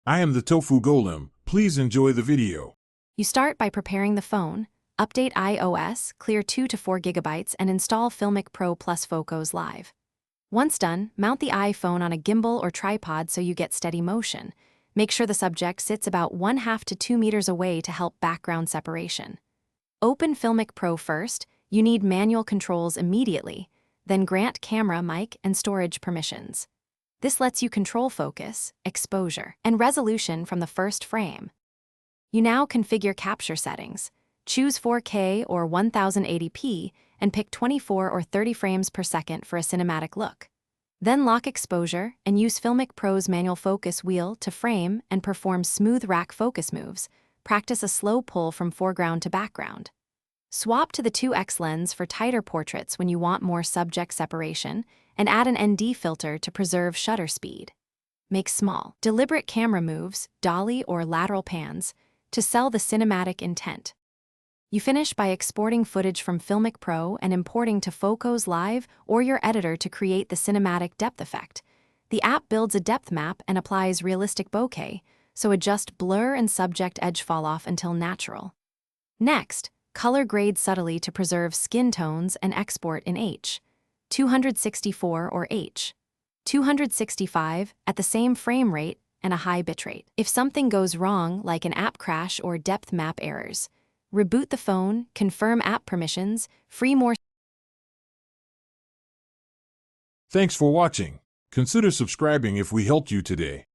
I am the Tofu Golem. Please enjoy the video. You start by preparing the phone, update iOS, clear 2 to 4 gigabytes, and install Filmic Pro plus Focus Live. Once done, mount the iPhone on a gimbal or tripod so you get steady motion. Make sure the subject sits about 1/2 to 2 meters away to help background separation. Open Filmic Pro first. You need manual controls immediately, then grant camera, mic, and storage permissions. This lets you control focus, exposure, and resolution from the first frame. You now configure capture settings. Choose 4K or 1080p and pick 24 or 30 frames per second for a cinematic look. Then lock exposure and use Filmic Pro's manual focus wheel to frame and perform smooth rack focus moves. Practice a slow pull from foreground to background. Swap to the 2x lens for tighter portraits when you want more subject separation, and add an ND filter to preserve shutter speed. Make small, deliberate camera moves, dolly or lateral pans, to sell the cinematic intent. You finish by exporting footage from Filmic Pro and importing to Focus Live or your editor to create the cinematic depth effect. The app builds a depth map and applies realistic bokeh, so adjust blur and subject edge falloff until natural. Next, color grade subtly to preserve skin tones and export in H. 264 or H. 265 at the same frame rate and a high bitrate. If something goes wrong, like an app crash or depth map errors, reboot the phone, confirm app permissions, free more. Thanks for watching. Consider subscribing if we helped you today.